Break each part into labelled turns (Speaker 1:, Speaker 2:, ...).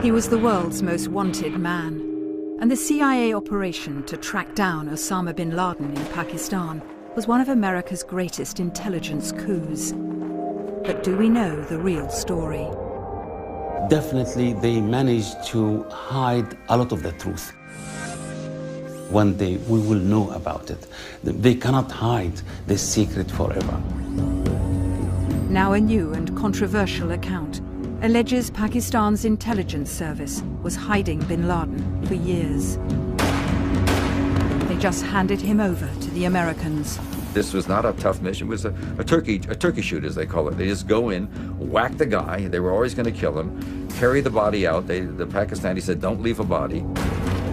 Speaker 1: He was the world's most wanted man, and the CIA operation to track down Osama bin Laden in Pakistan was one of America's greatest intelligence coups. But do we know the real story?
Speaker 2: Definitely, they managed to hide a lot of the truth. One day, we will know about it. They cannot hide this secret forever.
Speaker 1: Now a new and controversial account alleges Pakistan's intelligence service was hiding bin Laden for years. They just handed him over to the Americans.
Speaker 3: This was not a tough mission. It was a turkey shoot, as they call it. They just go in, whack the guy. They were always going to kill him, carry the body out. The Pakistanis said, don't leave a body.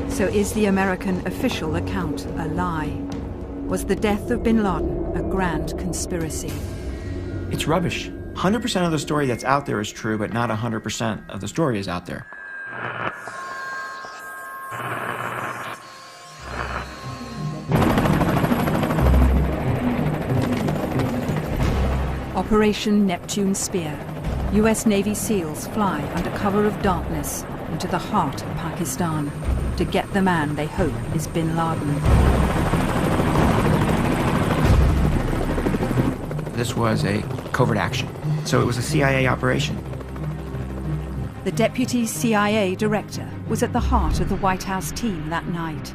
Speaker 1: So is the American official account a lie? Was the death of bin Laden a grand conspiracy?
Speaker 4: It's rubbish. 100% of the story that's out there is true, but not 100% of the story is out there.
Speaker 1: Operation Neptune Spear. US Navy SEALs fly under cover of darkness into the heart of Pakistan to get the man they hope is bin Laden.
Speaker 4: This was a covert action, so it was a CIA operation.
Speaker 1: The deputy CIA director was at the heart of the White House team that night.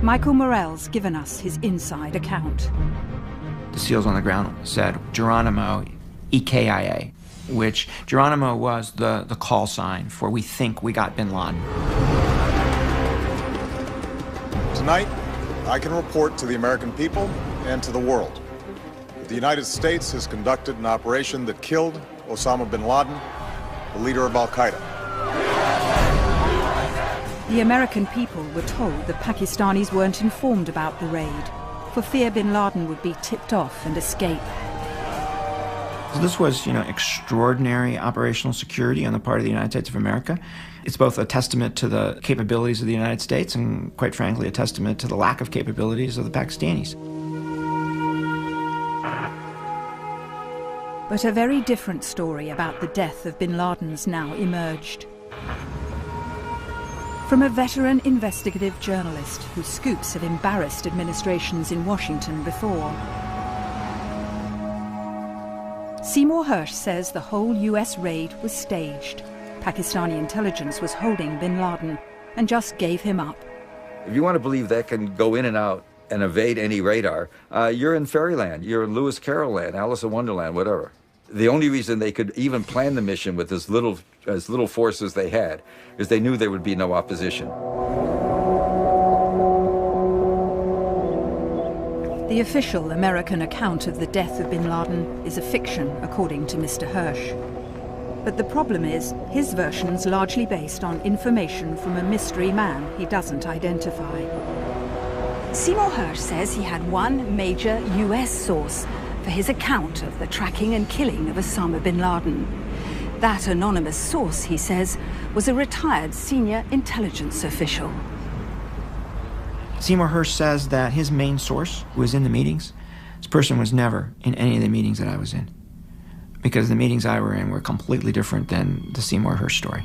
Speaker 1: Michael Morell's given us his inside account.
Speaker 4: The SEALs on the ground said Geronimo, EKIA, which Geronimo was the call sign for we think we got bin Laden.
Speaker 5: Tonight, I can report to the American people and to the world that the United States has conducted an operation that killed Osama bin Laden, the leader of Al-Qaeda.
Speaker 1: The American people were told the Pakistanis weren't informed about the raid, for fear bin Laden would be tipped off and escape.
Speaker 4: So this was, extraordinary operational security on the part of the United States of America. It's both a testament to the capabilities of the United States and, quite frankly, a testament to the lack of capabilities of the Pakistanis.
Speaker 1: But a very different story about the death of bin Laden's now emerged. From a veteran investigative journalist whose scoops have embarrassed administrations in Washington before. Seymour Hersh says the whole US raid was staged. Pakistani intelligence was holding bin Laden and just gave him up.
Speaker 3: If you want to believe that can go in and out and evade any radar, you're in fairyland. You're in Lewis Carroll land, Alice in Wonderland, whatever. The only reason they could even plan the mission with as little force as they had is they knew there would be no opposition.
Speaker 1: The official American account of the death of bin Laden is a fiction, according to Mr. Hersh. But the problem is, his version's largely based on information from a mystery man he doesn't identify.
Speaker 6: Seymour Hersh says he had one major US source for his account of the tracking and killing of Osama bin Laden. That anonymous source, he says, was a retired senior intelligence official.
Speaker 4: Seymour Hersh says that his main source was in the meetings. This person was never in any of the meetings that I was in, because the meetings I were in were completely different than the Seymour Hersh story.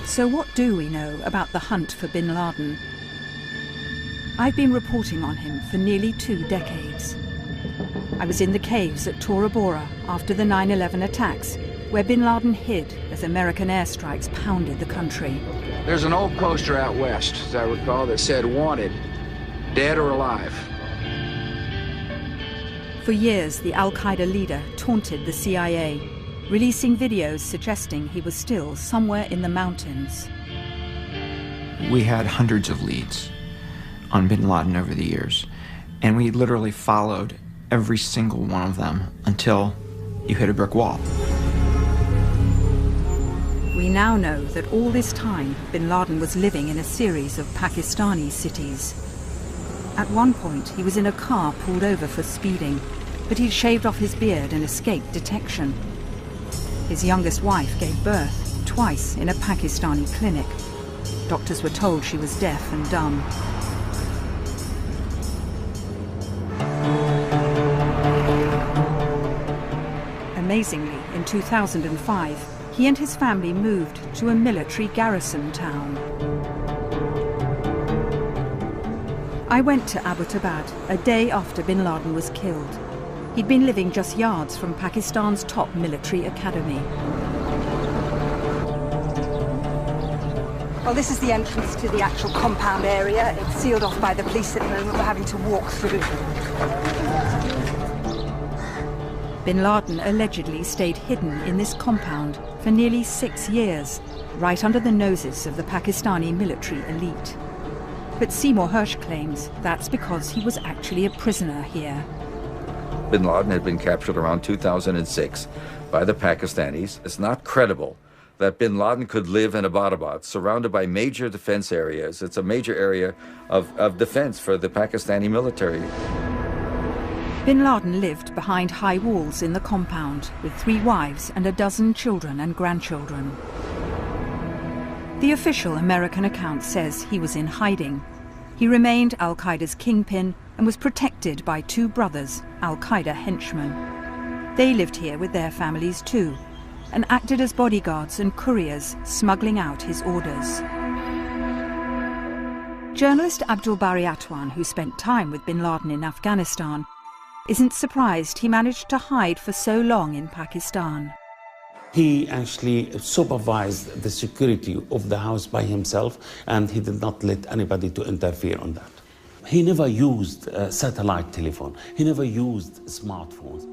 Speaker 1: So what do we know about the hunt for bin Laden? I've been reporting on him for nearly 2 decades. I was in the caves at Tora Bora after the 9/11 attacks, where bin Laden hid as American airstrikes pounded the country.
Speaker 7: There's an old poster out west, as I recall, that said, "Wanted, dead or alive."
Speaker 1: For years, the Al-Qaeda leader taunted the CIA, releasing videos suggesting he was still somewhere in the mountains.
Speaker 4: We had hundreds of leads on bin Laden over the years, and we literally followed every single one of them until you hit a brick wall.
Speaker 1: We now know that all this time, bin Laden was living in a series of Pakistani cities. At one point, he was in a car pulled over for speeding, but he'd shaved off his beard and escaped detection. His youngest wife gave birth twice in a Pakistani clinic. Doctors were told she was deaf and dumb. amazingly, in 2005, he and his family moved to a military garrison town. I went to Abbottabad a day after bin Laden was killed. He'd been living just yards from Pakistan's top military academy.
Speaker 6: Well, this is the entrance to the actual compound area. It's sealed off by the police at the moment. We're having to walk through.
Speaker 1: Bin Laden allegedly stayed hidden in this compound for nearly 6 years, right under the noses of the Pakistani military elite. But Seymour Hersh claims that's because he was actually a prisoner here.
Speaker 3: Bin Laden had been captured around 2006 by the Pakistanis. It's not credible that bin Laden could live in Abbottabad, surrounded by major defense areas. It's a major area of defense for the Pakistani military.
Speaker 1: Bin Laden lived behind high walls in the compound with 3 wives and a dozen children and grandchildren. The official American account says he was in hiding. He remained al-Qaeda's kingpin and was protected by 2 brothers, al-Qaeda henchmen. They lived here with their families too, and acted as bodyguards and couriers, smuggling out his orders. Journalist Abdul Bari Atwan, who spent time with bin Laden in Afghanistan, isn't surprised he managed to hide for so long in Pakistan.
Speaker 2: He actually supervised the security of the house by himself, and he did not let anybody to interfere on that. He never used satellite telephone. He never used smartphones.